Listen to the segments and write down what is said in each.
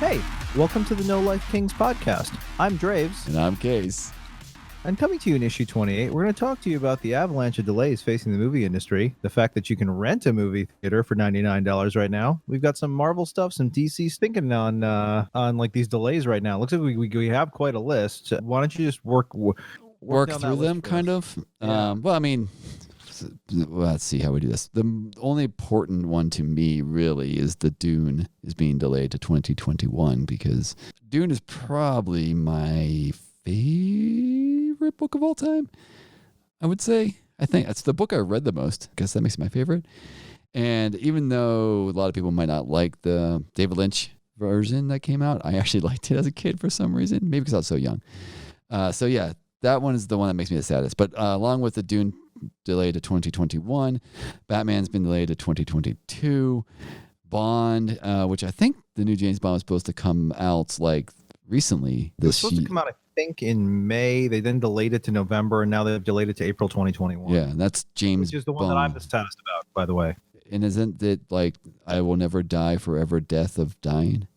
Hey, welcome to the No Life Kings podcast. I'm Draves. And I'm Case. And coming to you in issue 28, we're going to talk to you about the avalanche of delays facing the movie industry, the fact that you can rent a movie theater for $99 right now. We've got some Marvel stuff, some DC thinking on like these delays right now. Looks like we have quite a list. Why don't you just work down through them, kind of? Yeah. Well, I mean, let's see how we do this. The only important one to me, really, is the Dune is being delayed to 2021 because Dune is probably my favorite book of all time, I would say. I think it's the book I read the most. I guess that makes it my favorite. And even though a lot of people might not like the David Lynch version that came out, I actually liked it as a kid for some reason, maybe because I was so young. So yeah, that one is the one that makes me the saddest. But along with the Dune delayed to 2021, Batman's been delayed to 2022. Bond, which I think the new James Bond was supposed to come out like recently. It was supposed to come out, I think, in May. They then delayed it to November, and now they've delayed it to April 2021. Yeah, that's James Which is the one Bond. that I'm the saddest about, by the way. And isn't it like I Will Never Die Forever Death of Dying?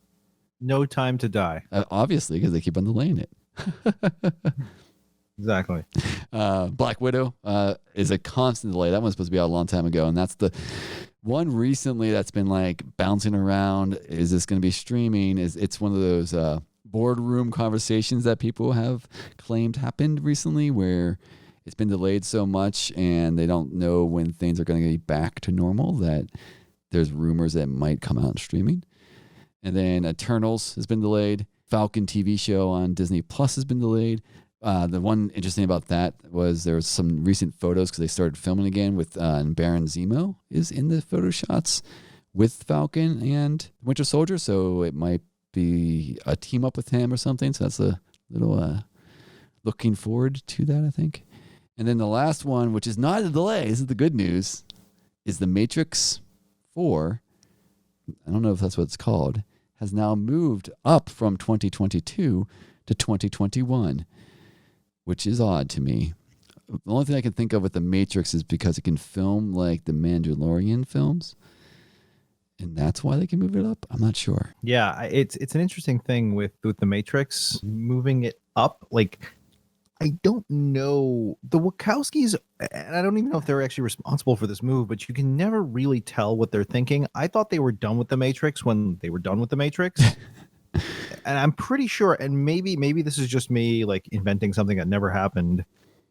No Time to Die. Obviously, because they keep on delaying it. Exactly. Black Widow is a constant delay. That one's supposed to be out a long time ago, and that's the one recently that's been like bouncing around. Is this going to be streaming? It's one of those boardroom conversations that people have claimed happened recently, where it's been delayed so much and they don't know when things are going to get back to normal, that there's rumors that it might come out in streaming. And then Eternals has been delayed. Falcon TV show on Disney Plus has been delayed. The one interesting about that was there was some recent photos because they started filming again with Baron Zemo is in the photo shots with Falcon and Winter Soldier, so it might be a team up with him or something. So that's a little looking forward to that, I think. And then the last one, which is not a delay, this is the good news, is The Matrix 4. I don't know if that's what it's called, has now moved up from 2022 to 2021. Which is odd to me. The only thing I can think of with The Matrix is because it can film like the Mandalorian films. And that's why they can move it up? I'm not sure. Yeah, it's an interesting thing with The Matrix, moving it up. Like, I don't know. The Wachowskis, and I don't even know if they're actually responsible for this move, but you can never really tell what they're thinking. I thought they were done with The Matrix when they were done with The Matrix. And I'm pretty sure, and maybe this is just me like inventing something that never happened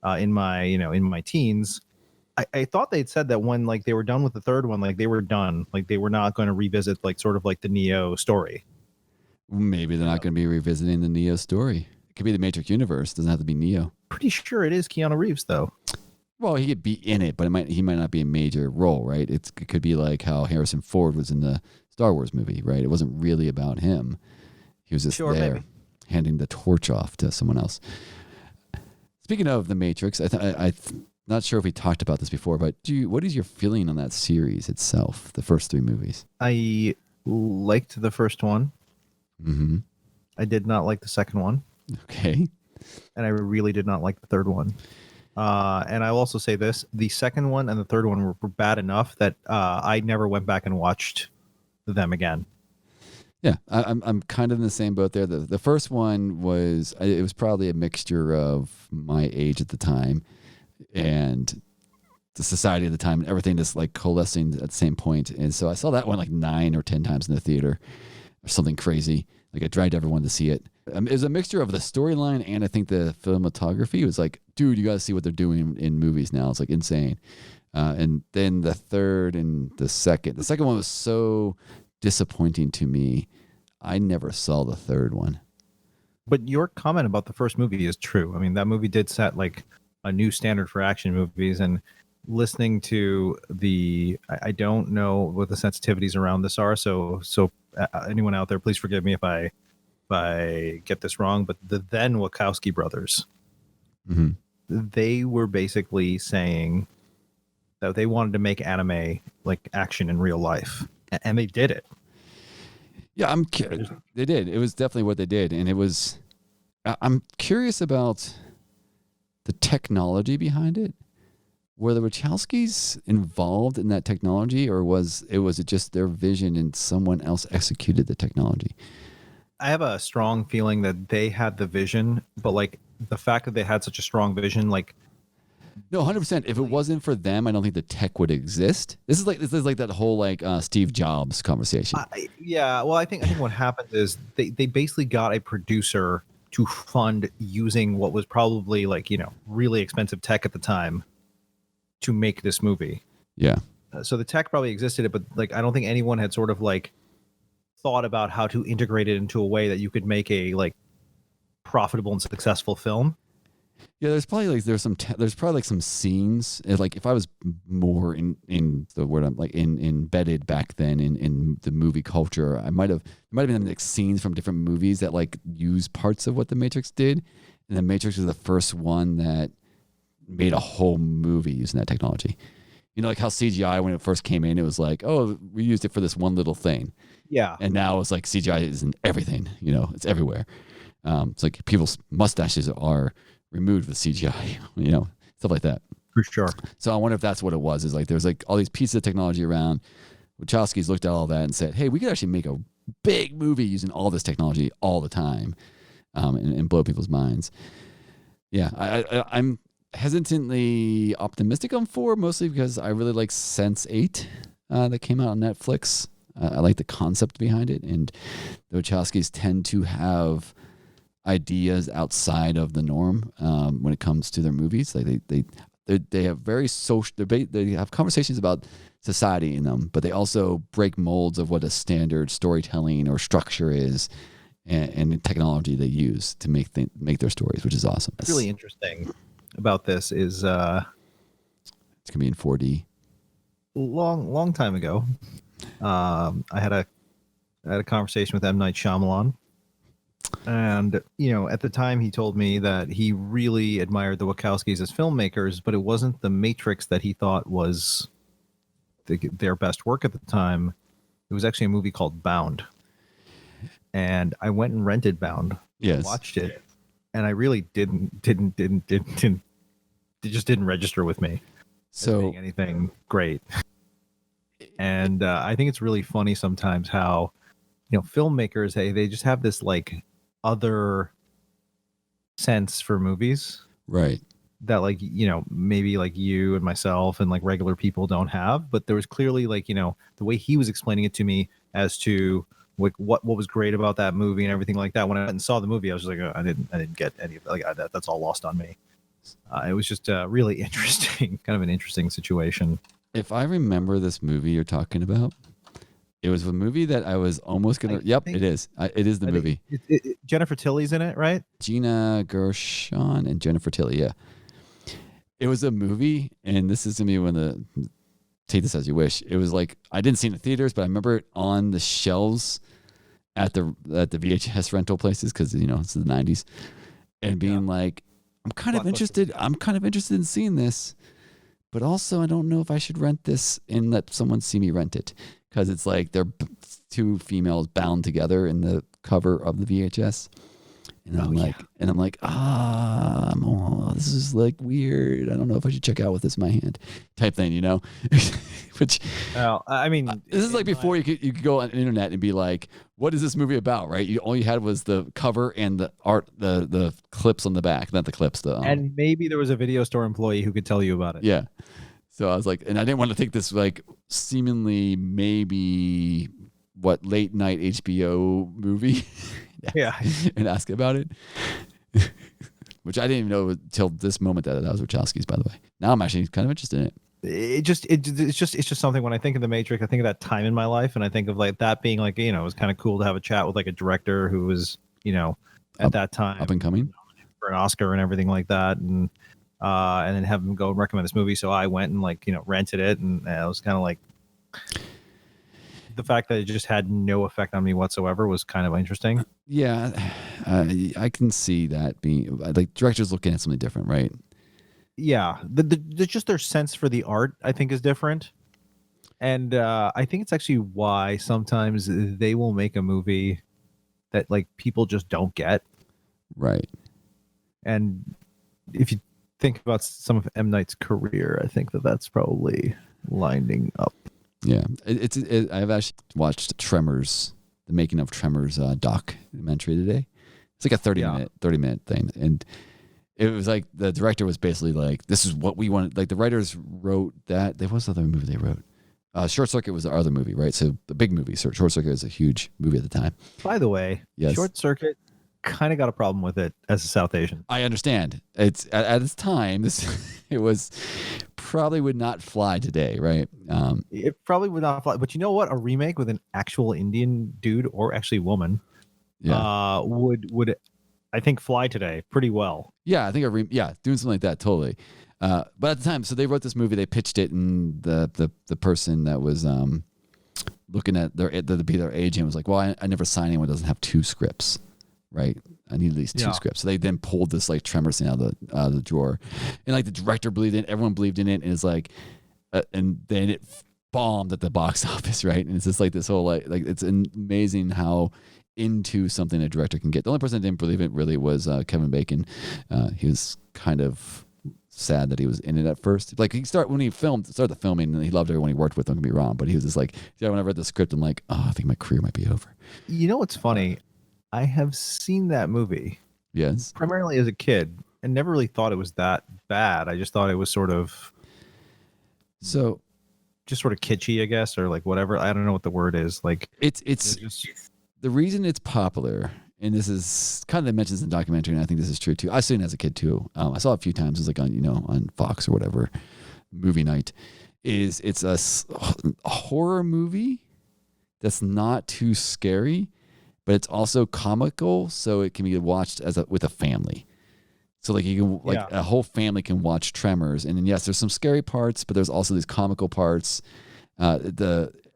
in my teens. I thought they'd said that when like they were done with the third one, like they were done, like they were not going to revisit like sort of like the Neo story. Maybe they're not going to be revisiting the Neo story. It could be the Matrix universe. It doesn't have to be Neo. Pretty sure it is Keanu Reeves though. Well, he could be in it, but he might not be a major role, right? It could be like how Harrison Ford was in the Star Wars movie, right? It wasn't really about him. He was just there, maybe handing the torch off to someone else. Speaking of The Matrix, I'm not sure if we talked about this before, but what is your feeling on that series itself, the first three movies? I liked the first one. Mm-hmm. I did not like the second one. Okay. And I really did not like the third one. And I'll also say this, the second one and the third one were bad enough that I never went back and watched them again. Yeah, I'm kind of in the same boat there. The first one was probably a mixture of my age at the time and the society at the time, and everything just like coalescing at the same point. And so I saw that one like 9 or 10 times in the theater or something crazy. Like I dragged everyone to see it. It was a mixture of the storyline and I think the cinematography. It was like, dude, you got to see what they're doing in movies now. It's like insane. And then the third and the second one was so disappointing to me. I never saw the third one. But your comment about the first movie is true. I mean, that movie did set like a new standard for action movies, and listening to I don't know what the sensitivities around this are. So anyone out there, please forgive me if I get this wrong, but the then Wachowski brothers, mm-hmm. They were basically saying that they wanted to make anime like action in real life. And they did it. Yeah, they did. It was definitely what they did. And it was, I'm curious about the technology behind it. Were the Wachowskis involved in that technology, or was it just their vision and someone else executed the technology? I have a strong feeling that they had the vision, but like the fact that they had such a strong vision, like No, 100%. If it wasn't for them, I don't think the tech would exist. This is like that whole like Steve Jobs conversation. yeah, well, I think what happened is they basically got a producer to fund using what was probably like really expensive tech at the time to make this movie. Yeah. So the tech probably existed, but like I don't think anyone had sort of like thought about how to integrate it into a way that you could make a like profitable and successful film. Yeah, there's probably like there's probably like some scenes like if I was more in the word I'm like in embedded back then in the movie culture, I might have been like scenes from different movies that like use parts of what the Matrix did, and the Matrix was the first one that made a whole movie using that technology. You know, like how CGI when it first came in, it was like, oh, we used it for this one little thing, Yeah, and now it's like CGI is in everything. You know, it's everywhere. It's like people's mustaches are removed with CGI, you know, stuff like that. for sure. So I wonder if that's what it was. Is like there's like all these pieces of technology around. Wachowski's looked at all that and said, "Hey, we could actually make a big movie using all this technology all the time, and blow people's minds." Yeah, I'm hesitantly optimistic on 4, mostly because I really like Sense8 that came out on Netflix. I like the concept behind it, and the Wachowskis tend to have ideas outside of the norm when it comes to their movies. Like they have very social. They have conversations about society in them, but they also break molds of what a standard storytelling or structure is, and the technology they use to make their stories, which is awesome. What's really interesting about this is It's gonna be in 4D. long time ago, I had a conversation with M. Night Shyamalan, and at the time he told me that he really admired the Wachowskis as filmmakers, but it wasn't the Matrix that he thought was their best work at the time. It was actually a movie called Bound, and I went and rented Bound, Yes. watched it, and I really didn't it just didn't register with me as So being anything great. And I think it's really funny sometimes how filmmakers, they just have this like other sense for movies right. that like maybe like you and myself and like regular people don't have. But there was clearly like the way he was explaining it to me as to like what was great about that movie and everything like that. When I went and saw the movie, I was just like, I didn't get any of it. Like that's all lost on me. It was just really interesting, kind of an interesting situation. If I remember this movie you're talking about, it was a movie that I was almost gonna. Yep, it is. It is the movie. Jennifer Tilly's in it, right? Gina Gershon and Jennifer Tilly. Yeah, it was a movie, and this is to me when the take this as you wish. It was like I didn't see it in the theaters, but I remember it on the shelves at the VHS rental places because it's the 90s, and being like, I'm kind of interested in seeing this, but also I don't know if I should rent this and let someone see me rent it because it's like they're two females bound together in the cover of the VHS. And I'm like, this is like weird. I don't know if I should check out with this in my hand, type thing, Which, well, I mean, this is like before you could go on the internet and be like, what is this movie about, right? All you had was the cover and the art, the clips on the back, not the clips, and maybe there was a video store employee who could tell you about it. Yeah. So I was like, and I didn't want to take this like seemingly maybe late night HBO movie. Yeah. And ask about it. Which I didn't even know until this moment that was Wachowski's, by the way. Now I'm actually kind of interested in it. It's just something. When I think of the Matrix, I think of that time in my life, and I think of like that being like, it was kind of cool to have a chat with like a director who was, at that time up and coming for an Oscar and everything like that, and then have him go and recommend this movie. So I went and like, rented it, and I was kind of like, the fact that it just had no effect on me whatsoever was kind of interesting. Yeah, I can see that being like directors looking at something different, right? Yeah, just their sense for the art, I think, is different, and I think it's actually why sometimes they will make a movie that like people just don't get. Right. And if you think about some of M. Night's career, I think that's probably lining up. Yeah, I've actually watched Tremors the Making of Tremors documentary today. It's like a 30 minute thing, and it was like the director was basically like, "This is what we wanted." Like the writers wrote that. There was the other movie they wrote. Short Circuit was the other movie, right? So the big movie. Short Circuit was a huge movie at the time. By the way, yes. Short Circuit kind of got a problem with it as a South Asian. I understand. It's at its time. It was probably would not fly today, right? It probably would not fly. But you know what? A remake with an actual Indian dude or actually woman, would I think fly today pretty well. Yeah, I think doing something like that totally. But at the time, so they wrote this movie, they pitched it, and the person that was looking at their agent was like, "Well, I never sign anyone who doesn't have 2 scripts, right? I need at least 2 scripts." So they then pulled this like Tremors thing out of the drawer, and like the director believed in it, everyone believed in it, and it's like, and then it bombed at the box office, right? And it's just like this whole like it's amazing how into something a director can get. The only person that didn't believe it really was Kevin Bacon. He was kind of sad that he was in it at first. Like when he started the filming, and he loved everyone he worked with, don't get me wrong, but he was just like, when I read the script, I'm like, oh, I think my career might be over. You know what's funny? I have seen that movie. Yes. Primarily as a kid, and never really thought it was that bad. I just thought it was sort of just sort of kitschy, I guess, or like whatever. I don't know what the word is. Like it's just, the reason it's popular, and this is kind of mentions in the documentary, and I think this is true too. I've seen it as a kid too. I saw it a few times. It's like on Fox or whatever, movie night. It's a horror movie that's not too scary, but it's also comical, so it can be watched with a family. So like you can a whole family can watch Tremors, and then yes, there's some scary parts, but there's also these comical parts.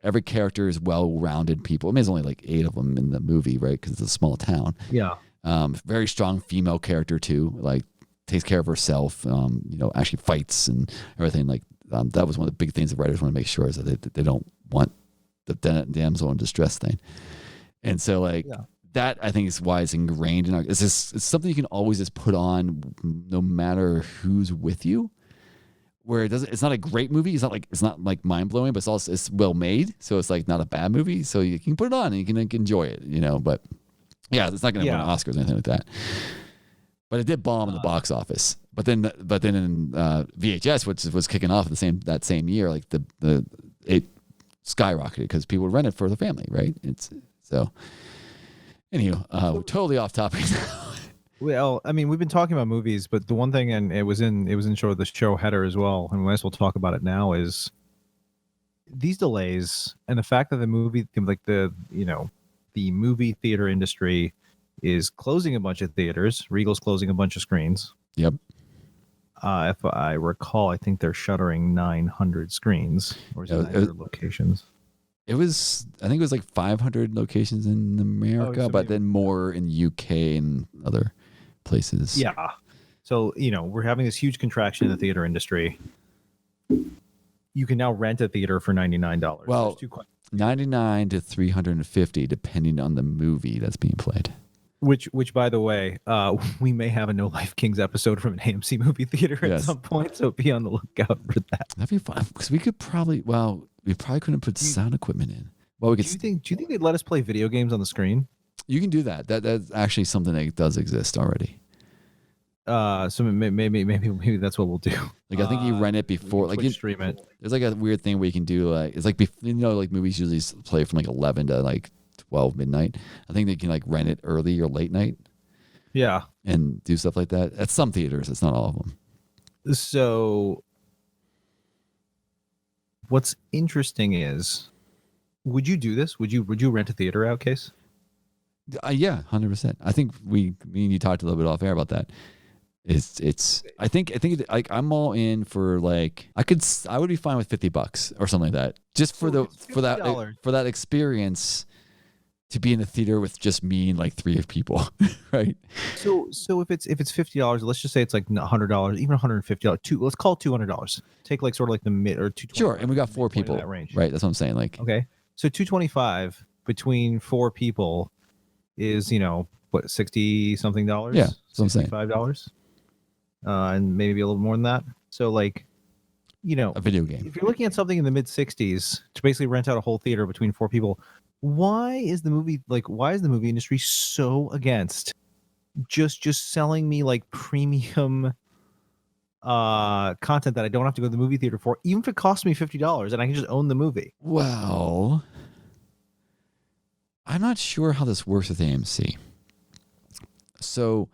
Every character is well-rounded people. I mean, there's only like 8 of them in the movie, right? Because it's a small town. Yeah. Very strong female character too. Like takes care of herself. Actually fights and everything. Like that was one of the big things the writers want to make sure is that they don't want the damsel in distress thing. And so that I think is why it's ingrained in our. It's something you can always just put on, no matter who's with you. Where it's not a great movie. It's not like mind blowing, but it's well made. So it's like not a bad movie. So you can put it on and you can enjoy it, But yeah, it's not going to win Oscars or anything like that. But it did bomb in the box office. But then in VHS, which was kicking off that same year, like it skyrocketed because people would rent it for the family, right? We're totally off topic now. Well, I mean, we've been talking about movies, but the one thing, and it was in sort of the show header as well, and we might as well talk about it now, is these delays and the fact that the movie, like the movie theater industry is closing a bunch of theaters. Regal's closing a bunch of screens. Yep. If I recall, I think they're shuttering 900 screens, or is it 900 locations? I think it was like 500 locations in America, but then more in UK and other places. Yeah. So, we're having this huge contraction in the theater industry. You can now rent a theater for $99. Well, $99 to $350, depending on the movie that's being played. Which, by the way, we may have a No Life Kings episode from an AMC movie theater at some point, so be on the lookout for that. That'd be fun because we probably couldn't put sound equipment in. Well, we could. Do you think they'd let us play video games on the screen? You can do that. That's actually something that does exist already. So maybe that's what we'll do. Like I think you rent it before, like you stream it. There's like a weird thing where you can do like it's like like movies usually play from like 11 to like 12 midnight. I think they can like rent it early or late night. Yeah, and do stuff like that at some theaters. It's not all of them. So what's interesting is, would you do this? Would you rent a theater out, Case? Yeah, 100%. I think me and you talked a little bit off air about that. I think like I'm all in for like I would be fine with $50 or something like that, just for that experience to be in a theater with just me and like 3 people, right? So if it's $50, let's just say it's like $100, even $150. Let's call it $200. Take like sort of like the mid or $220. Sure, and we got 4 people, that range. Right? That's what I'm saying. Like okay, so $225 between 4 people is what, $60 something? Yeah, that's what I'm saying. $65, and maybe a little more than that. So like, a video game. If you're looking at something in the mid 60s to basically rent out a whole theater between 4 people, why is the movie industry so against just selling me like premium content that I don't have to go to the movie theater for, even if it costs me $50 and I can just own the movie? Well, I'm not sure how this works with AMC. So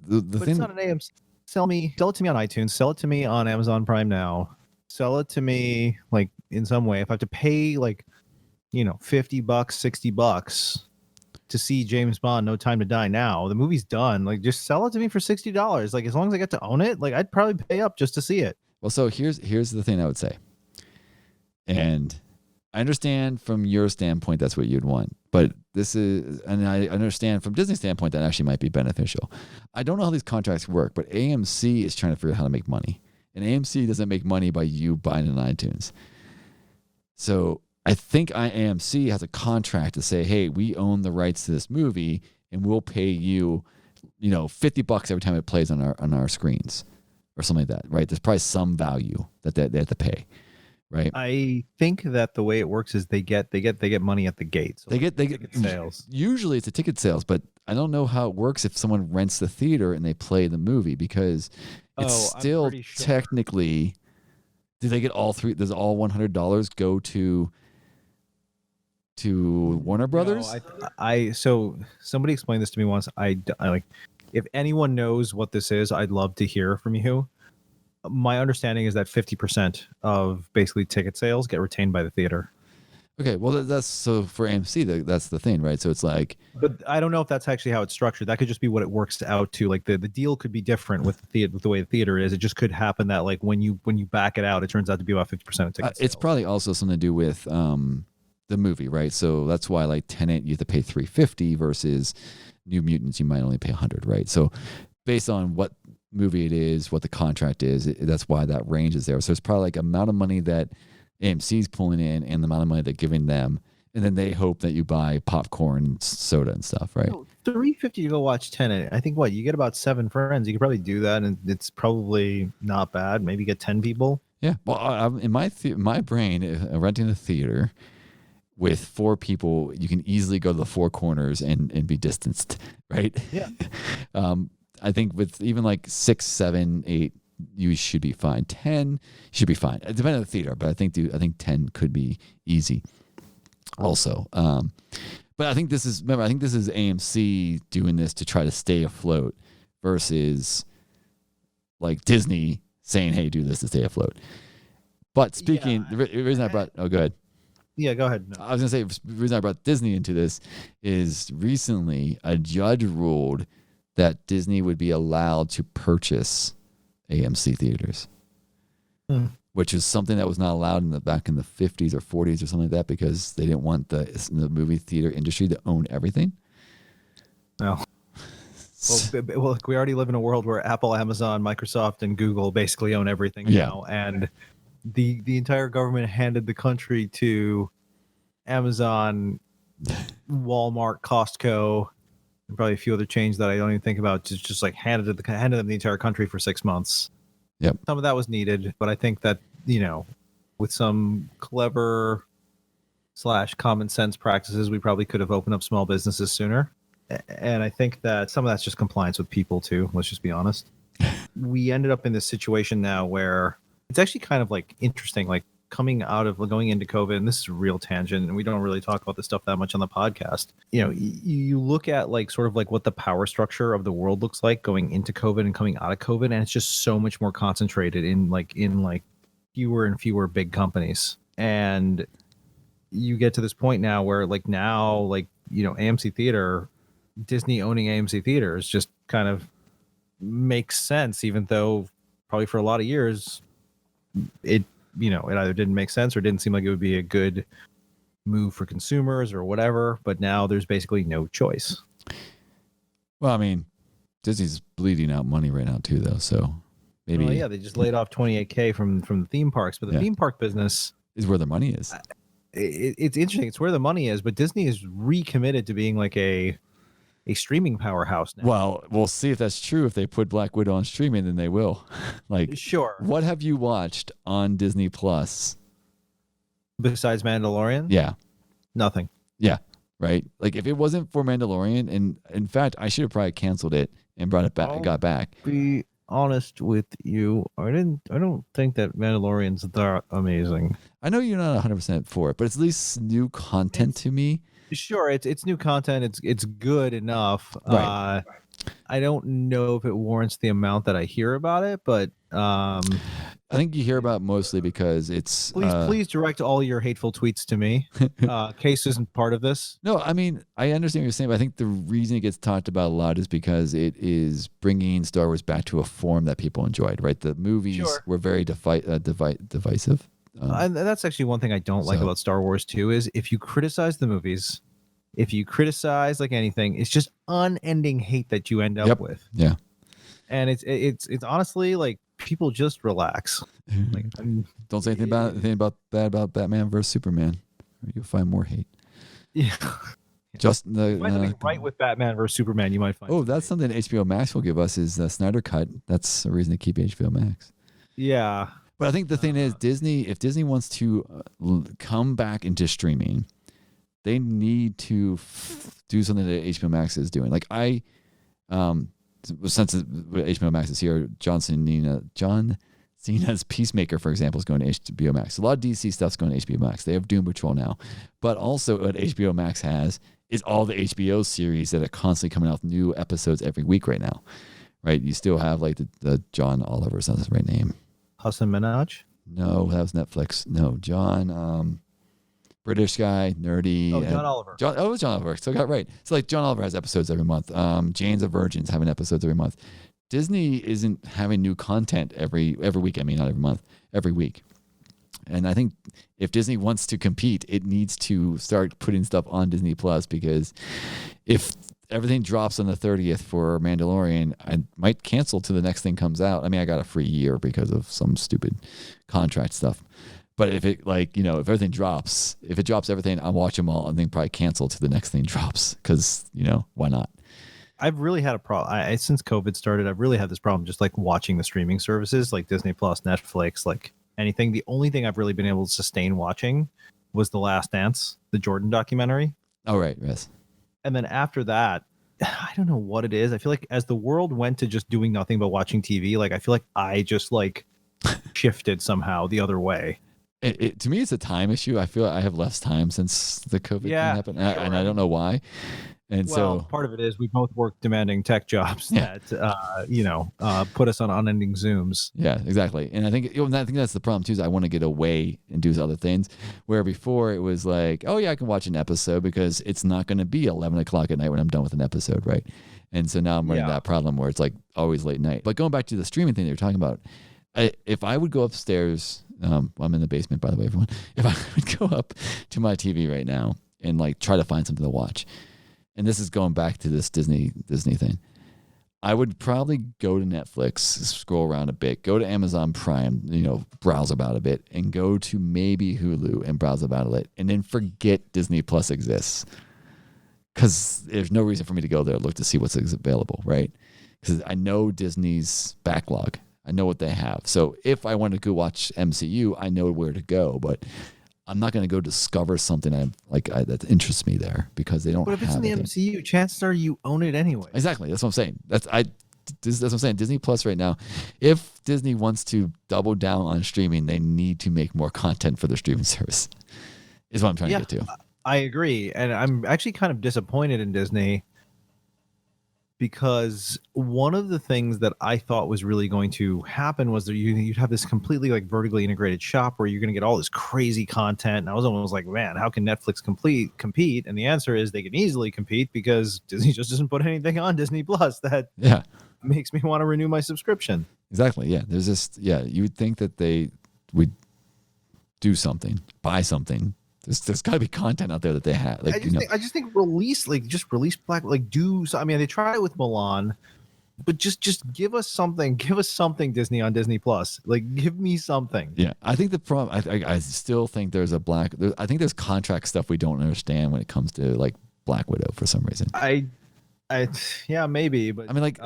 the But thing, it's not an AMC. Sell it to me on iTunes, sell it to me on Amazon Prime Now, sell it to me like in some way. If I have to pay like, $50, $60 to see James Bond No Time to Die now, the movie's done. Like, just sell it to me for $60. Like, as long as I get to own it, like, I'd probably pay up just to see it. well, so here's the thing I would say, and I understand from your standpoint that's what you'd want, but and I understand from Disney's standpoint that actually might be beneficial. I don't know how these contracts work, but AMC is trying to figure out how to make money, and AMC doesn't make money by you buying it on iTunes. So I think AMC has a contract to say, hey, we own the rights to this movie, and we'll pay you, $50 every time it plays on our screens, or something like that, right? There's probably some value that they have to pay. Right. I think that the way it works is they get money at the gate. So they get ticket sales. Usually it's a ticket sales, but I don't know how it works if someone rents the theater and they play the movie, because it's still technically. Do they get all three? Does all $100 go to Warner Brothers? No, so somebody explained this to me once. I like, if anyone knows what this is, I'd love to hear from you. My understanding is that 50% of basically ticket sales get retained by the theater. Okay, well, that's so for AMC, that's the thing, right? So it's like, but I don't know if that's actually how it's structured. That could just be what it works out to. Like the deal could be different with the way the theater is. It just could happen that like when you back it out, it turns out to be about 50% of ticket sales. It's probably also something to do with the movie, right? So that's why like Tenet, you have to pay $350 versus New Mutants, you might only pay $100, right? So based on what movie it is, what the contract is, that's why that range is there. So it's probably like amount of money that AMC's pulling in and the amount of money they're giving them, and then they hope that you buy popcorn, soda, and stuff, right? $350 to go watch Tenet. I think you get about 7 friends. You could probably do that, and it's probably not bad. Maybe get 10 people. Yeah. Well, in my brain, renting a theater with 4 people, you can easily go to the 4 corners and be distanced, right? Yeah. I think with even like 6, 7, 8, you should be fine. 10 should be fine. It depends on the theater, but I think 10 could be easy. Also, but I think this is AMC doing this to try to stay afloat versus like Disney saying, "Hey, do this to stay afloat." But speaking, the reason I brought, go ahead. Yeah, go ahead. No. I was gonna say the reason I brought Disney into this is recently a judge ruled that Disney would be allowed to purchase AMC theaters, which is something that was not allowed back in the 50s or 40s or something like that, because they didn't want the movie theater industry to own everything. No. Well, we already live in a world where Apple, Amazon, Microsoft, and Google basically own everything now, and the entire government handed the country to Amazon, Walmart, Costco, and probably a few other chains that I don't even think about. Just like handed them the entire country for 6 months. Yep. Some of that was needed, but I think that with some clever / common sense practices, we probably could have opened up small businesses sooner. And I think that some of that's just compliance with people too. Let's just be honest. We ended up in this situation now where it's actually kind of like interesting, like going into COVID, and this is a real tangent, and we don't really talk about this stuff that much on the podcast. You look at like sort of like what the power structure of the world looks like going into COVID and coming out of COVID, and it's just so much more concentrated in fewer and fewer big companies. And you get to this point now where AMC Theater, Disney owning AMC Theaters just kind of makes sense, even though probably for a lot of years it either didn't make sense or didn't seem like it would be a good move for consumers or whatever. But now there's basically no choice. Well, I mean, Disney's bleeding out money right now too, though. So maybe they just laid off $28,000 from the theme parks, but the theme park business is where the money is. It's interesting. It's where the money is, but Disney is recommitted to being like a streaming powerhouse now. Well, we'll see if that's true. If they put Black Widow on streaming, then they will. Sure. What have you watched on Disney Plus besides Mandalorian? Yeah. Nothing. Yeah, right. Like if it wasn't for Mandalorian, and in fact, I should have probably canceled it and brought it back, I'll got back. be honest with you. I don't think that Mandalorian's that amazing. I know you're not 100% for it, but it's at least new content It's to me. sure it's new content. It's good enough. Right. I don't know if it warrants the amount that I hear about it, but I think you hear about it mostly because it's please direct all your hateful tweets to me. Case isn't part of this. No, I mean, I understand what you're saying, but I think the reason it gets talked about a lot is because it is bringing Star Wars back to a form that people enjoyed, right? The movies Sure. were very divisive. And that's actually one thing I don't like about Star Wars too, is if you criticize the movies, if you criticize like anything, it's just unending hate that you end up with. Yeah. And it's honestly like people just relax. Like, Don't say anything about bad about Batman versus Superman. You'll find more hate. yeah. Just Find something right with Batman versus Superman, you might find. Oh, that's something HBO Max will give us is the Snyder Cut. That's a reason to keep HBO Max. Yeah. But I think the thing is, if Disney wants to come back into streaming, they need to do something that HBO Max is doing. Like since HBO Max is here, John Cena's Peacemaker, for example, is going to HBO Max. A lot of DC stuff's going to HBO Max. They have Doom Patrol now. But also what HBO Max has is all the HBO series that are constantly coming out with new episodes every week right now. Right? You still have like the John Oliver, is that his right name? Hassan Minaj? No, that was Netflix. No, John, British guy, nerdy. Oh, John Oliver. It was John Oliver. So I got right. So like John Oliver has episodes every month. Jane's of Virgins having episodes every month. Disney isn't having new content every week. I mean, not every month, every week. And I think if Disney wants to compete, it needs to start putting stuff on Disney Plus, because if everything drops on the 30th for Mandalorian, I might cancel till the next thing comes out. I mean, I got a free year because of some stupid contract stuff. But if it if everything drops, if it drops everything, I'll watch them all and then probably cancel till the next thing drops, because, why not? I've really had a problem. Since COVID started, I've really had this problem just like watching the streaming services like Disney Plus, Netflix, like anything. The only thing I've really been able to sustain watching was The Last Dance, the Jordan documentary. Oh, right. Yes. And then after that, I don't know what it is. I feel like as the world went to just doing nothing but watching TV, like I feel like I just like shifted somehow the other way. To me, it's a time issue. I feel like I have less time since the COVID thing happened, and I don't know why. And so part of it is we both work demanding tech jobs that put us on unending Zooms. Yeah, exactly. And I think that's the problem too. Is I want to get away and do other things. Where before it was like, oh yeah, I can watch an episode because it's not going to be 11 o'clock at night when I'm done with an episode, right? And so now I'm running that problem where it's like always late night. But going back to the streaming thing that you're talking about, if I would go upstairs, I'm in the basement, by the way, everyone. If I would go up to my TV right now and like try to find something to watch, and this is going back to this Disney thing, I would probably go to Netflix, scroll around a bit, go to Amazon Prime, browse about a bit, and go to maybe Hulu and browse about it, and then forget Disney Plus exists, because there's no reason for me to go there, look to see what's available, right? Because I know Disney's backlog. I know what they have. So if I want to go watch MCU, I know where to go, but I'm not going to go discover something that interests me there, because they don't. But if it's in the MCU, chances are you own it anyway. Exactly. That's what I'm saying. That's what I'm saying. Disney Plus right now, if Disney wants to double down on streaming, they need to make more content for their streaming service, is what I'm trying to get to. I agree. And I'm actually kind of disappointed in Disney, because one of the things that I thought was really going to happen was that you'd have this completely like vertically integrated shop where you're going to get all this crazy content. And I was almost like, man, how can Netflix compete? And the answer is they can easily compete, because Disney just doesn't put anything on Disney Plus that makes me want to renew my subscription. Exactly. Yeah. There's just, you would think that they would do something, buy something. There's got to be content out there that they have. Like, I just think release Black, like do. I mean, they tried it with Milan, but just give us something. Give us something, Disney, on Disney Plus. Like, give me something. Yeah, I think the problem. I still think there's I think there's contract stuff we don't understand when it comes to like Black Widow for some reason. Yeah, maybe, but I mean, like,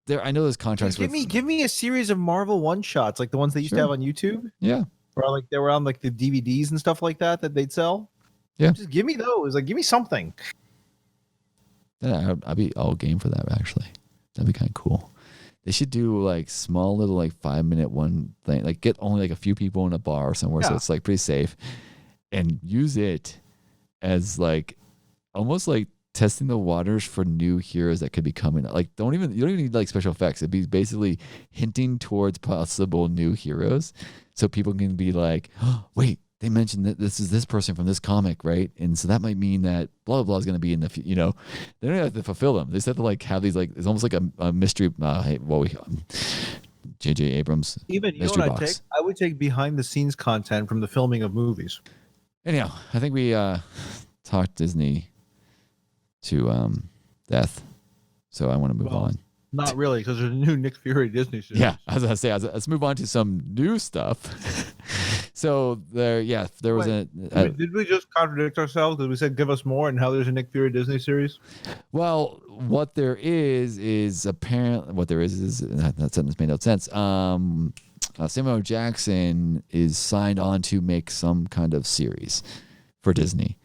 there. I know there's contracts. Give me a series of Marvel one shots, like the ones they used to have on YouTube. Yeah. Or like they were on like the DVDs and stuff like that they'd sell. Yeah. Just give me those. Like, give me something. Yeah, I'd be all game for that, actually. That'd be kind of cool. They should do like small little like 5-minute one thing, like get only like a few people in a bar somewhere, so it's like pretty safe, and use it as like almost like testing the waters for new heroes that could be coming. Like you don't even need like special effects. It'd be basically hinting towards possible new heroes, so people can be like, oh, wait, they mentioned that this is this person from this comic, right? And so that might mean that blah blah is going to be in the they don't have to fulfill them. They just have to like have these like it's almost like a mystery. J.J. Abrams Even mystery box. I would take behind the scenes content from the filming of movies. Anyhow, I think we talked Disney to death, so I want to move on. Not really, because there's a new Nick Fury Disney series. Yeah, I was gonna say, let's move on to some new stuff. So there was did we just contradict ourselves? Because we said give us more, and how there's a Nick Fury Disney series? Well, what there is apparently that sentence made no sense. Samuel Jackson is signed on to make some kind of series for Disney,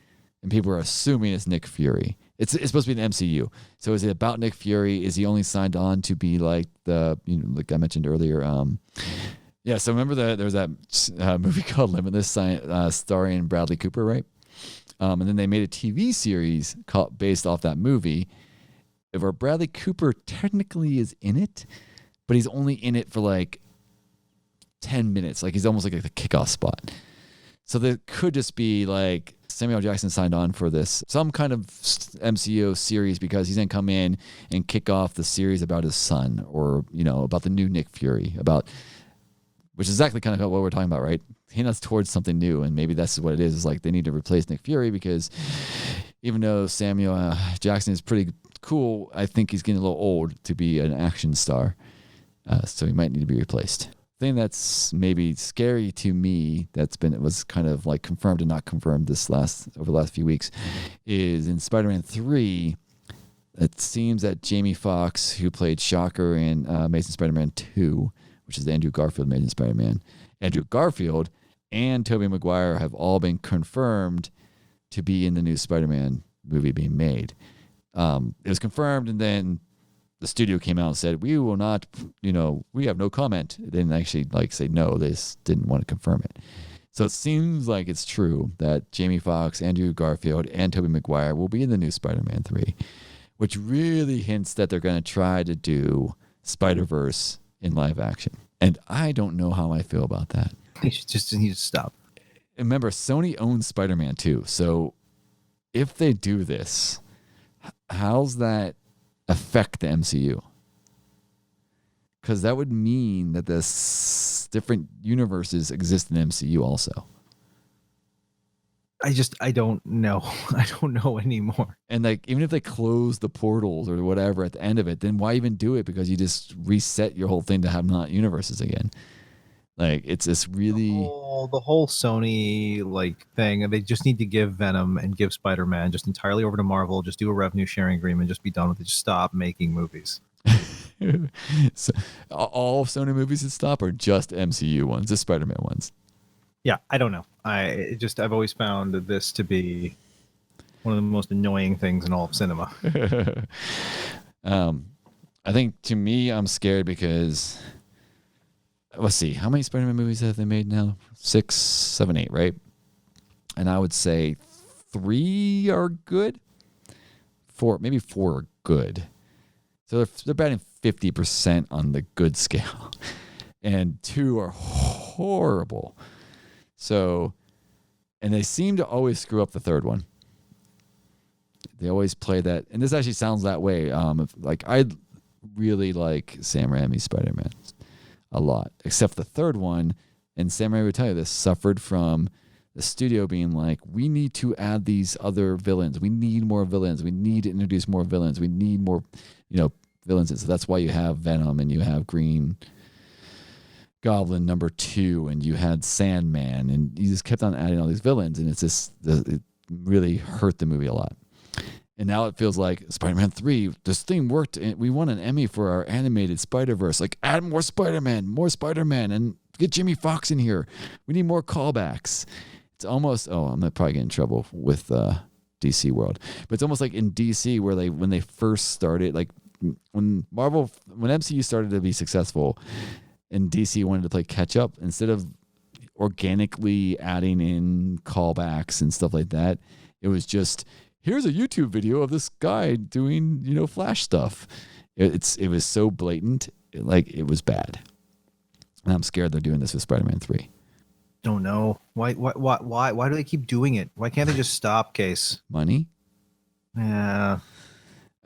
and people are assuming it's Nick Fury. It's supposed to be an MCU. So is it about Nick Fury? Is he only signed on to be like like I mentioned earlier? Yeah. So remember there was that movie called Limitless, starring Bradley Cooper, right? And then they made a TV series based off that movie, where Bradley Cooper technically is in it, but he's only in it for like 10 minutes. Like he's almost like the kickoff spot. So there could just be like Samuel Jackson signed on for some kind of MCU series because he's going to come in and kick off the series about his son, or, about the new Nick Fury, which is exactly kind of what we're talking about, right? Hinting us towards something new. And maybe that's what it is. It's like they need to replace Nick Fury because even though Samuel Jackson is pretty cool, I think he's getting a little old to be an action star. So he might need to be replaced. Thing that's maybe scary to me was kind of like confirmed and not confirmed over the last few weeks is in Spider-Man 3. It seems that Jamie Foxx, who played Shocker in Amazing Spider-Man 2, which is Andrew Garfield Amazing Spider-Man, Andrew Garfield and Tobey Maguire have all been confirmed to be in the new Spider-Man movie being made. It was confirmed, and then the studio came out and said, we will not, we have no comment. They didn't actually say no. They just didn't want to confirm it. So it seems like it's true that Jamie Foxx, Andrew Garfield, and Tobey Maguire will be in the new Spider-Man 3, which really hints that they're going to try to do Spider-Verse in live action. And I don't know how I feel about that. They just need to stop. Remember, Sony owns Spider-Man too. So if they do this, how's that affect the MCU? Because that would mean that the different universes exist in MCU also. I don't know. I don't know anymore. And even if they close the portals or whatever at the end of it, then why even do it? Because you just reset your whole thing to have not universes again. It's this really the whole Sony thing. They just need to give Venom and give Spider-Man just entirely over to Marvel. Just do a revenue sharing agreement. Just be done with it. Just stop making movies. So, all Sony movies would stop, or just MCU ones, just Spider-Man ones? Yeah, I don't know. I've always found this to be one of the most annoying things in all of cinema. I think to me, I'm scared because let's see, how many Spider-Man movies have they made now? 6, 7, 8, right? And I would say 3 are good. 4 are good. So they're batting 50% on the good scale, and 2 are horrible. So, and they seem to always screw up the third one. They always play that, and this actually sounds that way. I really like Sam Raimi's Spider-Man a lot, except the third one. And Sam Raimi would tell you this, suffered from the studio being like, we need to add these other villains. We need more villains. We need to introduce more villains. We need more, villains. And so that's why you have Venom, and you have Green Goblin #2, and you had Sandman, and you just kept on adding all these villains, and it really hurt the movie a lot. And now it feels like Spider-Man 3, this thing worked. We won an Emmy for our animated Spider-Verse. Add more Spider-Man, and get Jimmy Fox in here. We need more callbacks. It's almost, I'm gonna probably get in trouble with DC World, but it's almost like in DC where when they first started, like when MCU started to be successful, and DC wanted to play catch up, instead of organically adding in callbacks and stuff like that, it was just, here's a YouTube video of this guy doing, Flash stuff. It was so blatant, it was bad. And I'm scared they're doing this with Spider-Man 3. Don't know. Why do they keep doing it? Why can't they just stop, Case? Money? Yeah.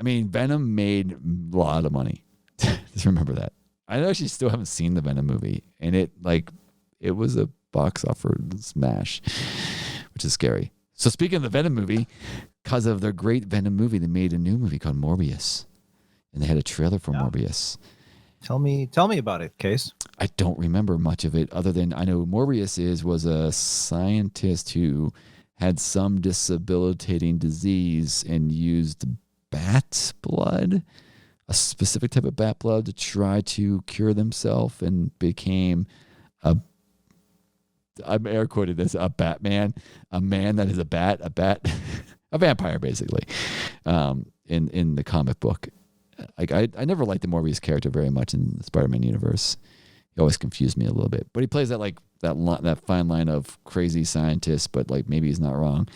I mean, Venom made a lot of money. Just remember that. I actually still haven't seen the Venom movie, and it was a box office smash, which is scary. So speaking of the Venom movie, because of their great Venom movie, they made a new movie called Morbius, and they had a trailer for Morbius. Tell me about it, Case. I don't remember much of it, other than I know Morbius was a scientist who had some debilitating disease and used bat blood, a specific type of bat blood, to try to cure themselves, and became I'm air quoting this, a Batman, a man that is a bat, a vampire basically, in the comic book. I never liked the Morbius character very much in the Spider-Man universe. He always confused me a little bit, but he plays that fine line of crazy scientist, but maybe he's not wrong.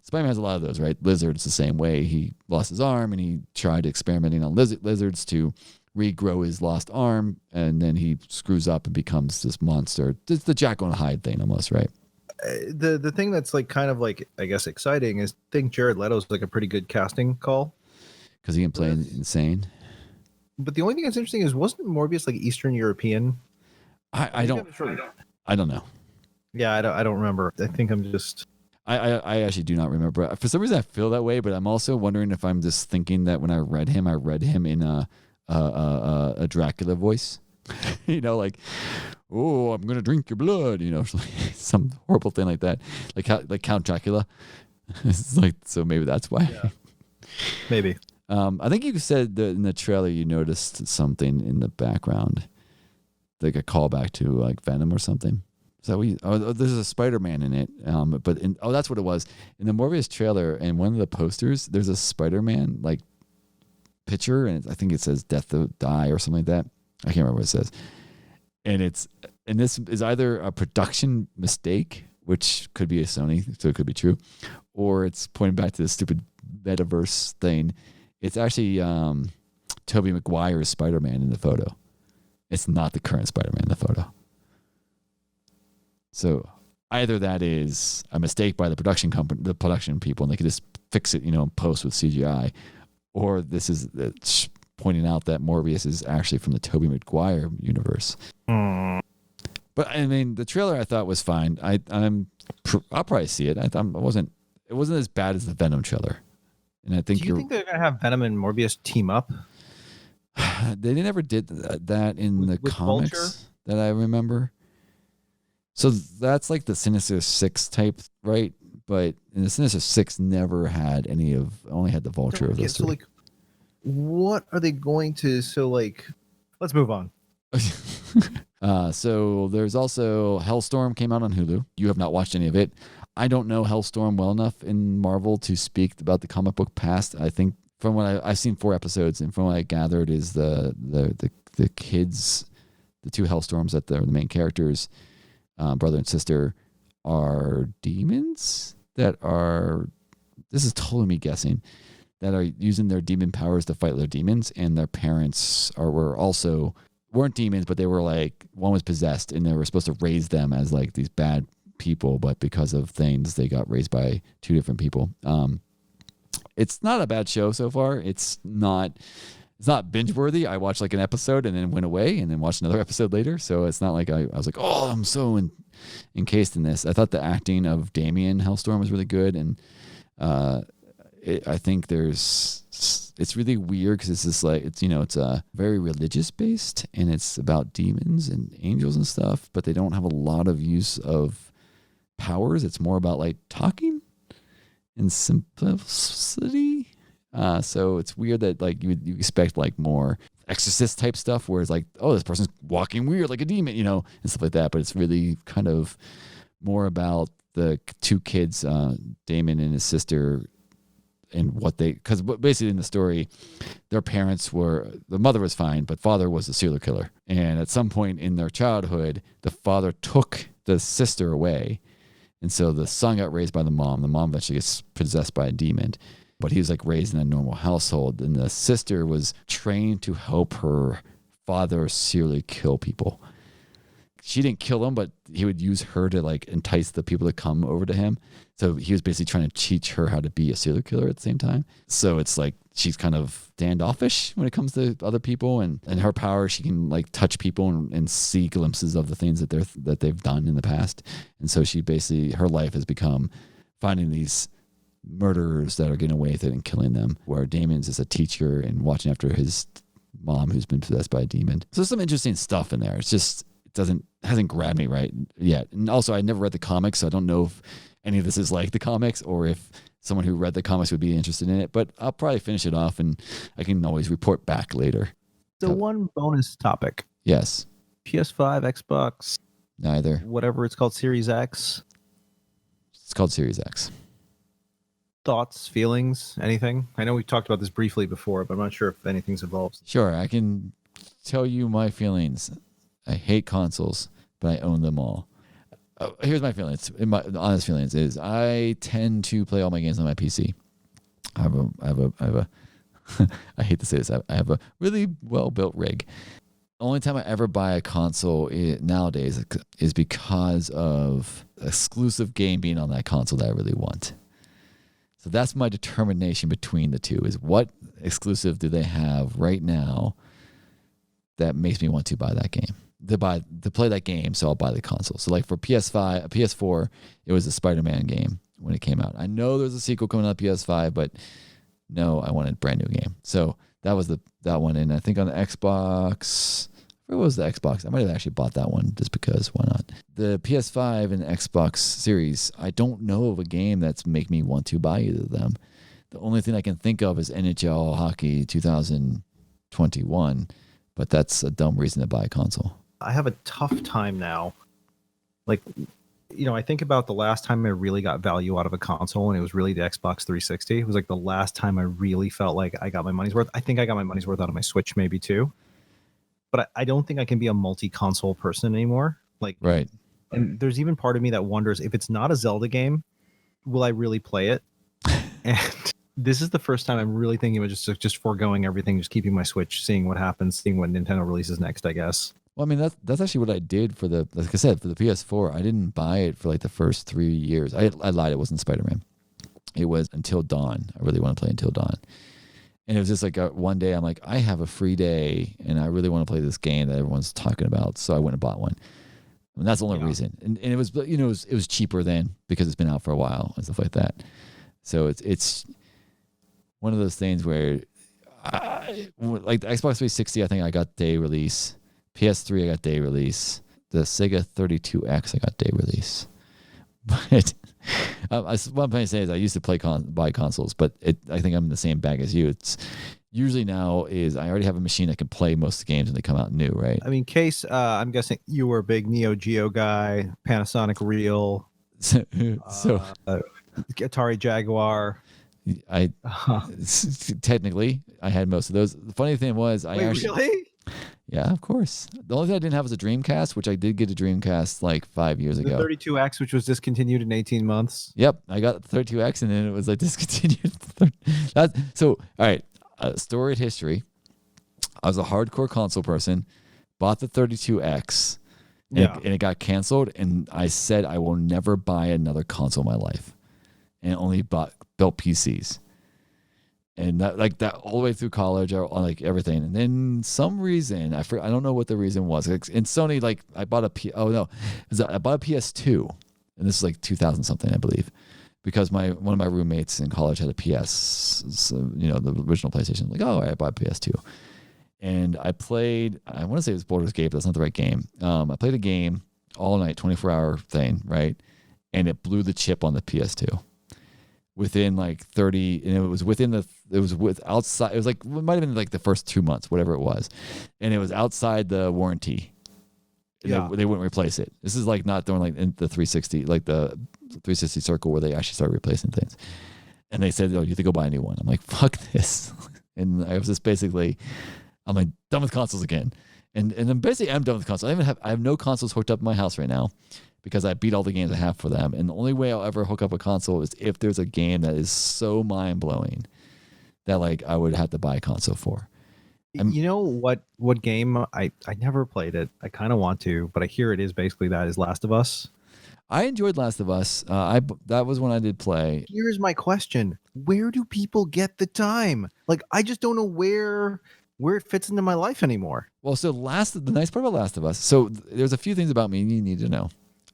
Spider-Man has a lot of those, right? Lizard's the same way. He lost his arm and he tried experimenting on lizards to regrow his lost arm, and then he screws up and becomes this monster. It's the Jekyll and Hyde thing almost, right? The thing that's kind of I guess exciting is I think Jared Leto's a pretty good casting call. Because he can play insane. But the only thing that's interesting is, wasn't Morbius Eastern European? I don't know. Yeah, I don't remember. I think I'm just... I actually do not remember. For some reason, I feel that way, but I'm also wondering if I'm just thinking that when I read him in a Dracula voice. Oh, I'm gonna drink your blood. Some horrible thing like that, like Count Dracula. It's so maybe that's why. Yeah. Maybe. I think you said that in the trailer you noticed something in the background, like a callback to Venom or something. Is that there's a Spider-Man in it, that's what it was. In the Morbius trailer, and one of the posters, there's a Spider-Man picture, and I think it says "Death to Die" or something like that. I can't remember what it says. And this is either a production mistake, which could be a Sony, so it could be true, or it's pointing back to the stupid metaverse thing. It's actually Tobey Maguire's Spider-Man in the photo. It's not the current Spider-Man in the photo. So either that is a mistake by the production company, the production people, and they could just fix it, in post with CGI, or this is pointing out that Morbius is actually from the Tobey Maguire universe. But I mean, the trailer I thought was fine. I'll probably see it. It wasn't as bad as the Venom trailer. And I think Do you think they're gonna have Venom and Morbius team up? They never did that in the comics Vulture? that I remember. So that's like the Sinister Six type, right? But in the Sinister Six never had only had the Vulture of those three. What are they going to? So let's move on. So there's also Hellstorm came out on Hulu. You have not watched any of it. I don't know Hellstorm well enough in Marvel to speak about the comic book past. I think from what I've seen 4 episodes, and from what I gathered is the kids, the 2 Hellstorms that they're the main characters, brother and sister, are demons that are, this is totally me guessing, that are using their demon powers to fight their demons, and their parents weren't demons, but they were one was possessed, and they were supposed to raise them as these bad people, but because of things they got raised by 2 different people. It's not a bad show so far. It's not binge worthy. I watched an episode and then went away and then watched another episode later, so it's not I was oh, I'm so encased in this. I thought the acting of Damien Hellstorm was really good, and I think it's really weird because it's just it's very religious based, and it's about demons and angels and stuff, but they don't have a lot of use of powers. It's more about talking and simplicity. So it's weird that you expect more exorcist type stuff, where it's oh, this person's walking weird like a demon, and stuff like that. But it's really kind of more about the two kids, Damon and his sister, and because basically in the story, their parents the mother was fine, but father was a serial killer. And at some point in their childhood, the father took the sister away. And so the son got raised by the mom. The mom eventually gets possessed by a demon, but he was like raised in a normal household. And the sister was trained to help her father serially kill people. She didn't kill him, but he would use her to like entice the people to come over to him. So he was basically trying to teach her how to be a serial killer at the same time. So it's like she's kind of standoffish when it comes to other people, and her power, she can like touch people and see glimpses of the things that they've done in the past. And so she basically, her life has become finding these murderers that are getting away with it and killing them, where Damon's is a teacher and watching after his mom who's been possessed by a demon. So there's some interesting stuff in there. It's just, hasn't grabbed me right yet. And also I never read the comics, so I don't know if any of this is like the comics or if someone who read the comics would be interested in it, but I'll probably finish it off and I can always report back later. So one bonus topic. Yes. PS5, Xbox. Neither. Whatever it's called, Series X. It's called Series X. Thoughts, feelings, anything? I know we talked about this briefly before, but I'm not sure if anything's evolved. Sure, I can tell you my feelings. I hate consoles, but I own them all. Here's my feelings. My honest feelings is I tend to play all my games on my PC. I I hate to say this. I have a really well-built rig. Only time I ever buy a console nowadays is because of exclusive game being on that console that I really want. So that's my determination between the two, is what exclusive do they have right now that makes me want to buy that game. To play that game, so I'll buy the console. So like for PS4, it was a Spider-Man game when it came out. I know there's a sequel coming out PS5, but no, I wanted a brand new game. So that was that one. And I think on the Xbox, where was the Xbox? I might have actually bought that one just because, why not? The PS5 and Xbox Series, I don't know of a game that's make me want to buy either of them. The only thing I can think of is NHL Hockey 2021, but that's a dumb reason to buy a console. I have a tough time now. Like, I think about the last time I really got value out of a console, and it was really the Xbox 360. It was like the last time I really felt like I got my money's worth. I think I got my money's worth out of my Switch maybe too. But I don't think I can be a multi-console person anymore. Like, right. And there's even part of me that wonders, if it's not a Zelda game, will I really play it? And this is the first time I'm really thinking about just foregoing everything, just keeping my Switch, seeing what happens, seeing what Nintendo releases next, I guess. Well, I mean, that's actually what I did like I said, for the PS4. I didn't buy it for like the first 3 years. I lied. It wasn't Spider-Man. It was Until Dawn. I really want to play Until Dawn. And it was just like one day I'm like, I have a free day and I really want to play this game that everyone's talking about. So I went and bought one. And that's the only reason. And it was, it was cheaper then because it's been out for a while and stuff like that. So it's one of those things where like the Xbox 360, I think I got day release. PS3, I got day release. The Sega 32X, I got day release. But what I'm trying to say is I used to buy consoles, but I think I'm in the same bag as you. It's usually now is I already have a machine that can play most of the games when they come out new, right? I mean, Case, I'm guessing you were a big Neo Geo guy, Panasonic Reel, Atari Jaguar. Technically, I had most of those. The funny thing was, Really? Yeah, of course. The only thing I didn't have was a Dreamcast, which I did get a Dreamcast like 5 years ago. The 32X, which was discontinued in 18 months. Yep, I got the 32X, and then it was like discontinued. So, all right, storied history. I was a hardcore console person, bought the 32X, and it got canceled, and I said I will never buy another console in my life, and only built PCs. And that all the way through college, or like everything. And then some reason, I don't know what the reason was. In Sony, like I bought I bought a PS2, and this is like 2000 something, I believe, because one of my roommates in college had a PS, so, the original PlayStation. Like, I bought a PS2, and I played. I want to say it was Baldur's Gate, but that's not the right game. I played a game all night, 24-hour thing, right? And it blew the chip on the PS2. Within like 30, and it was outside. It was like, it might have been like the first 2 months, whatever it was, and it was outside the warranty. and they wouldn't replace it. This is like not doing like in the 360, like the 360 circle where they actually start replacing things. And they said, "Oh, you have to go buy a new one." I'm like, "Fuck this!" And I was just basically, I'm like done with consoles again. And then basically I'm done with consoles. I have no consoles hooked up in my house right now because I beat all the games I have for them. And the only way I'll ever hook up a console is if there's a game that is so mind blowing that like I would have to buy a console for. You know what game I never played it. I kind of want to, but I hear it is basically that is Last of Us. I enjoyed Last of Us. That was when I did play. Here's my question: where do people get the time? Like, I just don't know where it fits into my life anymore. Well, so the nice part about Last of Us. So there's a few things about me you need to know.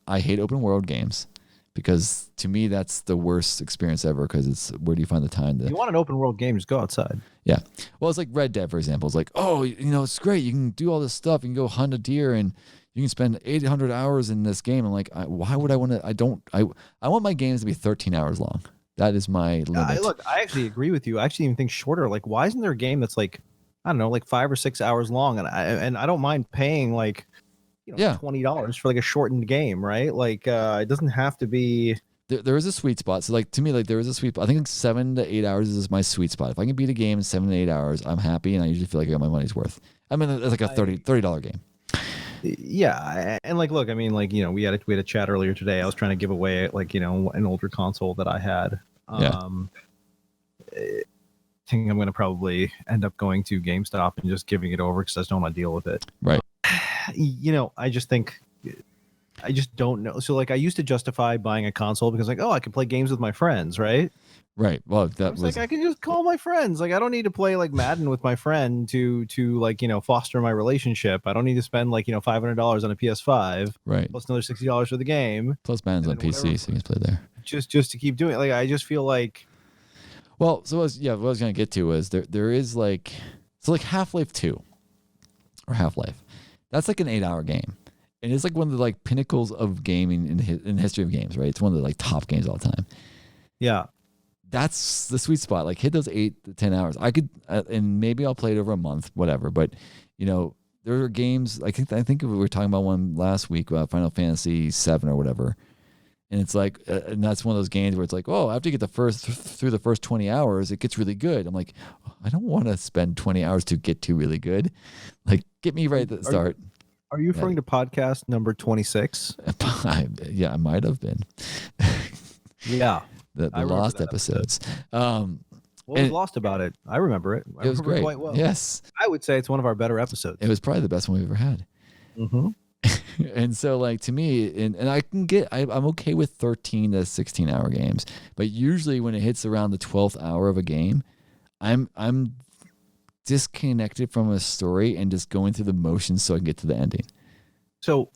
I hate open world games because to me that's the worst experience ever. Because it's where do you find the time to? If you want an open world game, just go outside. Yeah. Well, it's like Red Dead, for example. It's like, oh, it's great. You can do all this stuff. You can go hunt a deer and you can spend 800 hours in this game. I'm like, why would I want to? I want my games to be 13 hours long. That is my limit. I actually agree with you. I actually even think shorter. Like, why isn't there a game that's like, I don't know, like 5 or 6 hours long? And I don't mind paying like, $20 for like a shortened game, right? Like, it doesn't have to be. There is a sweet spot. So like to me, like there is a sweet spot. I think like 7 to 8 hours is my sweet spot. If I can beat a game in 7 to 8 hours, I'm happy, and I usually feel like I got my money's worth. I mean, it's like a $30 game. Yeah, and like, look, I mean, like, we had a chat earlier today. I was trying to give away like an older console that I had. I think I'm going to probably end up going to GameStop and just giving it over because I just don't want to deal with it. Right. I just don't know. So like I used to justify buying a console because like, oh, I can play games with my friends, right? Right. Well, that was like I can just call my friends. Like I don't need to play like Madden with my friend to like foster my relationship. I don't need to spend like $500 on a PS5, right? Plus another $60 for the game. Plus Madden's on PC, so you can play there. Just to keep doing it. Like I just feel like. Well, so what I was gonna get to was there is like Half-Life 2 or Half-Life. That's like an 8-hour game. And it's like one of the like pinnacles of gaming in the history of games, right? It's one of the like top games of all time. Yeah. That's the sweet spot. Like hit those 8 to 10 hours. I could, and maybe I'll play it over a month, whatever. But there are games. I think we were talking about one last week about Final Fantasy 7 or whatever. And it's like, and that's one of those games where it's like, oh, after you get through the first 20 hours, it gets really good. I'm like, oh, I don't want to spend 20 hours to get to really good. Like, get me right at the start. Are you referring to podcast number 26? Yeah, I might have been. Yeah. The lost episodes. What was lost about it? I remember it. It was great. Quite well. Yes. I would say it's one of our better episodes. It was probably the best one we've ever had. Mm-hmm. And so like to me, and I can I'm okay with 13 to 16 hour games, but usually when it hits around the 12th hour of a game, I'm disconnected from a story and just going through the motions so I can get to the ending. So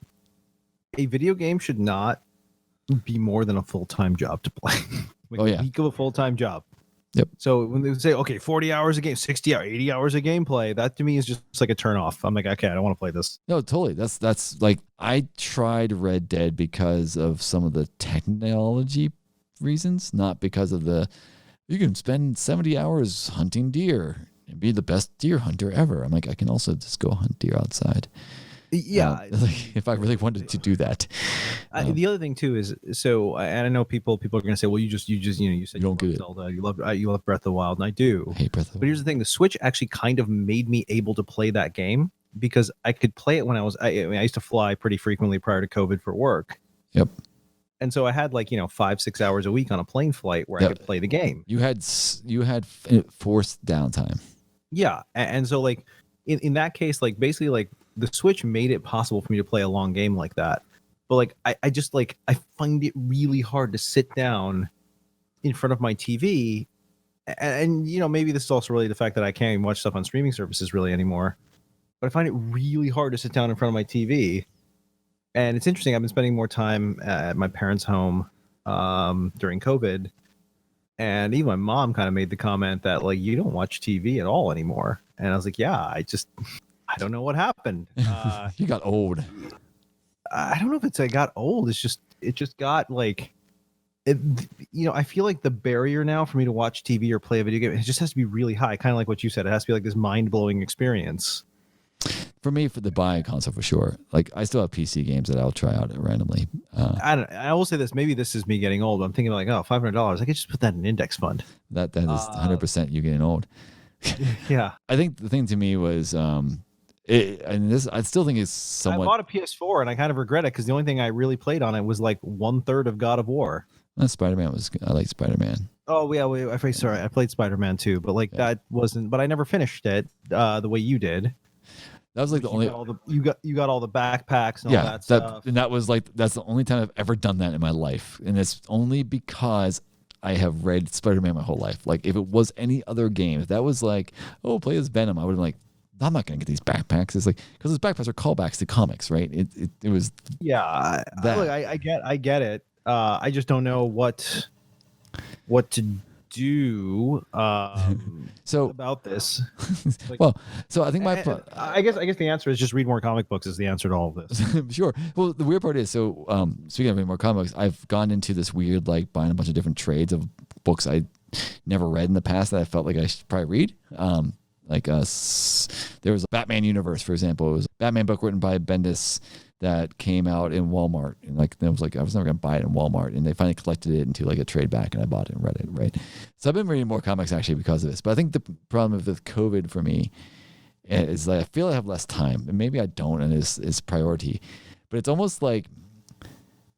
a video game should not be more than a full-time job to play. A week of a full-time job. Yep. So when they say, okay, 40 hours a game, 60 hours, 80 hours of gameplay, that to me is just like a turn off. I'm like, okay, I don't want to play this. No, totally. That's like, I tried Red Dead because of some of the technology reasons, not because of you can spend 70 hours hunting deer and be the best deer hunter ever. I'm like, I can also just go hunt deer outside. Yeah. Like if I really wanted to do that. The other thing too is, so, and I know people are going to say, well, you said you don't get Zelda, you love Breath of the Wild, and I do. I hate Breath of the Wild. But here's the thing: the Switch actually kind of made me able to play that game because I could play it when I used to fly pretty frequently prior to COVID for work. Yep. And so I had 5-6 hours a week on a plane flight where I could play the game. You had forced downtime. Yeah, and so in that case, basically the Switch made it possible for me to play a long game like that. But I just I find it really hard to sit down in front of my TV, and maybe this is also really the fact that I can't even watch stuff on streaming services really anymore. But I find it really hard to sit down in front of my TV. And it's interesting. I've been spending more time at my parents' home during COVID, and even my mom kind of made the comment that you don't watch TV at all anymore. And I was like, yeah, I don't know what happened. You got old. I don't know if I got old. It just got I feel like the barrier now for me to watch TV or play a video game, it just has to be really high. Kind of like what you said. It has to be like this mind-blowing experience. for me, for the buy console for sure. Like I still have PC games that I'll try out randomly. I will say this. Maybe this is me getting old. I'm thinking like, oh, $500. I could just put that in an index fund. That is 100% you getting old. Yeah. I think the thing to me was, I still think it's somewhat. I bought a PS4 and I kind of regret it because the only thing I really played on it was like 1/3 of God of War. Spider-Man I like Spider-Man. Oh yeah, I played Spider-Man too, but like that wasn't. But I never finished it the way you did. That was like the only. You got all the backpacks and all that stuff. And that was like that's the only time I've ever done that in my life, and it's only because I have read Spider-Man my whole life. Like if it was any other game, if that was like, oh, play as Venom, I would have been like, I'm not gonna get these backpacks. It's like because those backpacks are callbacks to comics, right? It was. Yeah, I get it. I just don't know what to do so about this. Like, well, so I think I guess the answer is just read more comic books is the answer to all of this. Sure. Well, the weird part is, so speaking of reading more comic books, I've gone into this weird like buying a bunch of different trades of books I never read in the past that I felt like I should probably read. There was a Batman universe, for example. It was a Batman book written by Bendis that came out in Walmart, and like I was never gonna buy it in Walmart, and they finally collected it into like a trade back, and I bought it and read it. Right. So I've been reading more comics actually because of this. But I think the problem with COVID for me is that I feel I have less time, and maybe I don't, and it's priority. But it's almost like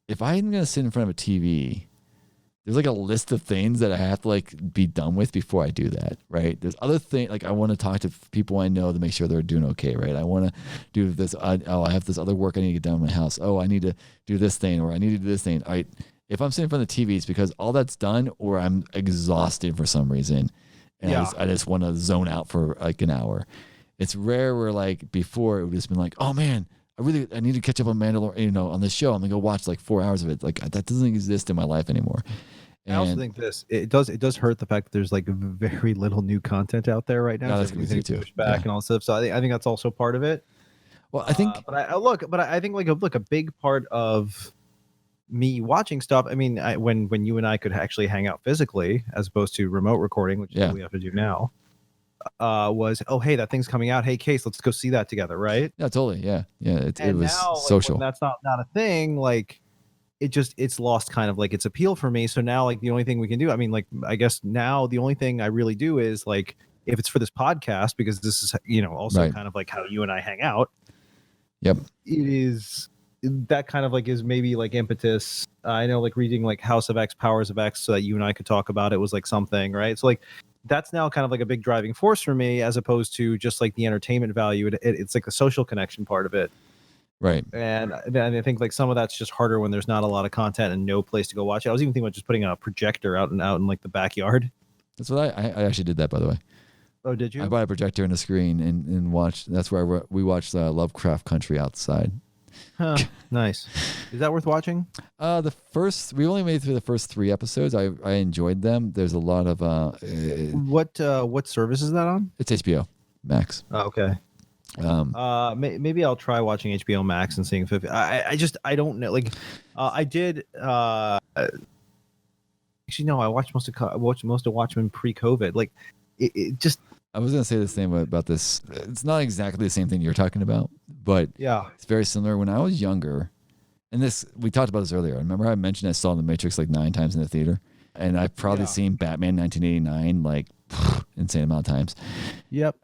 if I'm gonna sit in front of a TV, there's like a list of things that I have to like be done with before I do that, right? There's other things like I want to talk to people I know to make sure they're doing okay, right? I want to do this. I have this other work I need to get done in my house. Oh, I need to do this thing, or I need to do this thing. If I'm sitting in front of the TV, it's because all that's done, or I'm exhausted for some reason, and I just want to zone out for like an hour. It's rare where like before it would just been like, oh man, I need to catch up on Mandalorian, on this show. I'm gonna go watch like 4 hours of it. Like that doesn't exist in my life anymore. I also think it does hurt the fact that there's like very little new content out there right now. No, that's so too. Pushed back and all stuff. So I think that's also part of it. Well, I think, I think like a big part of me watching stuff. I mean, when you and I could actually hang out physically as opposed to remote recording, which is what we have to do now. Was hey, that thing's coming out. Hey, Case, let's go see that together, right? Yeah, totally. Yeah. It was now, social. That's not a thing. Like it's lost kind of like its appeal for me. So now like the only thing we can do, I mean, like I guess now the only thing I really do is like if it's for this podcast, because this is also kind of like how you and I hang out. Yep. It is that kind of like is maybe like impetus. I know like reading like House of X, Powers of X, so that you and I could talk about it was like something, right? So like that's now kind of like a big driving force for me as opposed to just like the entertainment value. It's like the social connection part of it. Right. And I think like some of that's just harder when there's not a lot of content and no place to go watch it. I was even thinking about just putting a projector out in like the backyard. That's what I actually did that, by the way. Oh, did you? I bought a projector and a screen and watched. That's where we watched Lovecraft Country outside. Huh. Nice. Is that worth watching? We only made it through the first 3 episodes. I enjoyed them. There's a lot of what service is that on? It's HBO Max. Oh, okay. Maybe I'll try watching HBO Max and seeing if I don't know. Like, I did. Actually, no. I watched most of Watchmen pre-COVID. Like, it just. I was gonna say the same about this. It's not exactly the same thing you're talking about, but yeah, it's very similar. When I was younger, and we talked about this earlier. I remember I mentioned I saw The Matrix like 9 times in the theater, and I've probably seen Batman 1989 like insane amount of times. Yep.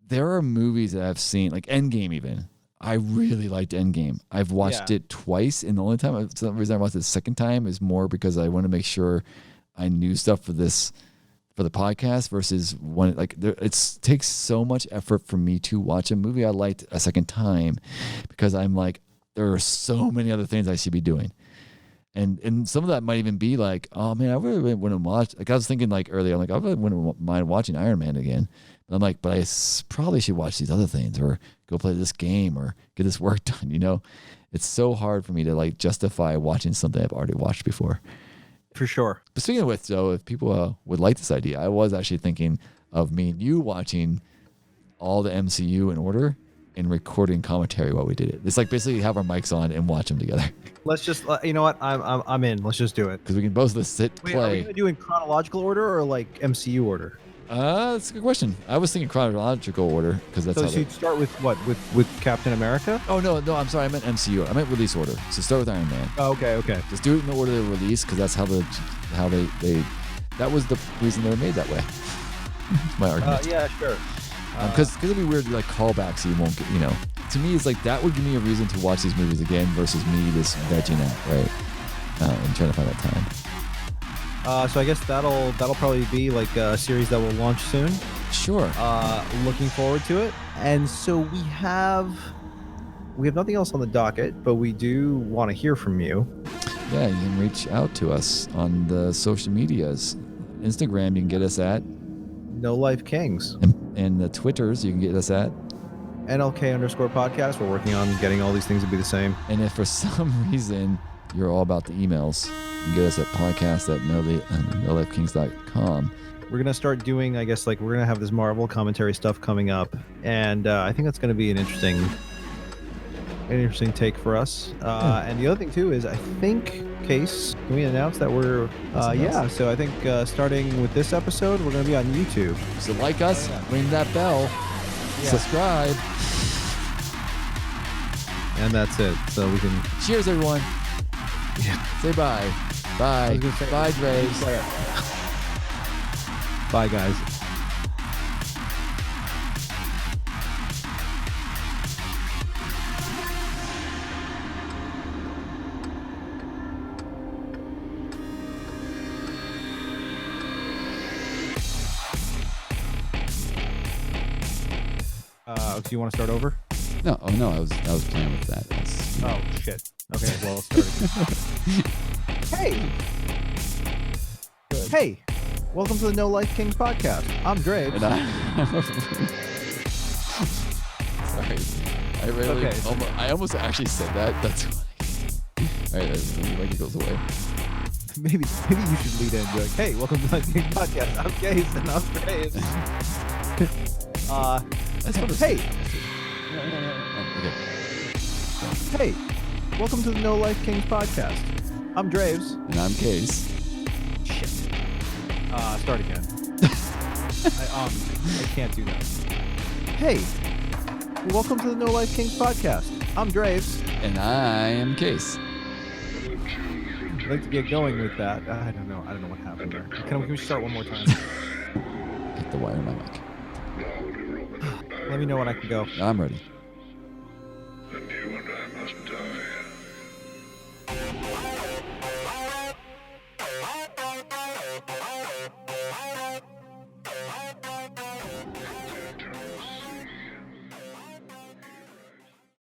There are movies that I've seen, like Endgame even. I really liked Endgame. I've watched it twice, and the only time, the reason I watched it the second time is more because I want to make sure I knew stuff for the podcast versus one. Like it takes so much effort for me to watch a movie I liked a second time because I'm like, there are so many other things I should be doing. And some of that might even be like, oh man, I really wouldn't watch. Like I was thinking like earlier, I'm like, I really wouldn't mind watching Iron Man again. But I'm like, but I probably should watch these other things or go play this game or get this work done. It's so hard for me to like justify watching something I've already watched before. For sure. But speaking of which, though, if people would like this idea, I was actually thinking of me and you watching all the MCU in order and recording commentary while we did it. It's like basically have our mics on and watch them together. Let's just, you know what? I'm in. Let's just do it. Because we can both sit, play. Are we going to do in chronological order or like MCU order? That's a good question. I was thinking chronological order because that's So how. you'd start with what? With Captain America? Oh no, I'm sorry. I meant MCU. I meant release order. So start with Iron Man. Oh, okay. Just do it in the order they release because that's how they that was the reason they were made that way. My argument. Yeah, sure. Because it'd be weird to like callbacks you won't get. To me, it's like that would give me a reason to watch these movies again versus me just vegging out, right? And trying to find that time. So I guess that'll probably be like a series that will launch soon. Sure. Looking forward to it. And so we have nothing else on the docket, but we do want to hear from you. Yeah, you can reach out to us on the social medias. Instagram, you can get us at No Life Kings. and the Twitters, you can get us at NLK_podcast. We're working on getting all these things to be the same. And if for some reason you're all about the emails, you can get us at podcast@nolifekings.com. We're going to start doing, I guess, like we're going to have this Marvel commentary stuff coming up. And I think that's going to be an interesting take for us. And the other thing, too, is I think, Case, can we announce that we're, so I think starting with this episode, we're going to be on YouTube. So like us, ring that bell, subscribe. And that's it. So we can... Cheers, everyone. Say bye. Bye. Bye, Graves. Bye, guys. Do you want to start over? No, I was playing with that. Oh shit. Okay, well, let's start again. Hey, welcome to the No Life Kings podcast. I'm Draves. And sorry, I really, I almost actually said that. That's funny. All right, like it goes away. Maybe you should lead in and be like, hey, welcome to the Life Kings podcast. I'm Case and I'm Draves. That's what hey. Okay. Hey, welcome to the No Life Kings podcast. I'm Draves. And I'm Case. Shit. Start again. I can't do that. Hey, welcome to the No Life Kings podcast. I'm Draves. And I am Case. I'd like to get going with that. I don't know what happened there. Can we start one more time? Hit the wire in my mic. Let me know when I can go. I'm ready. Then you and I must die.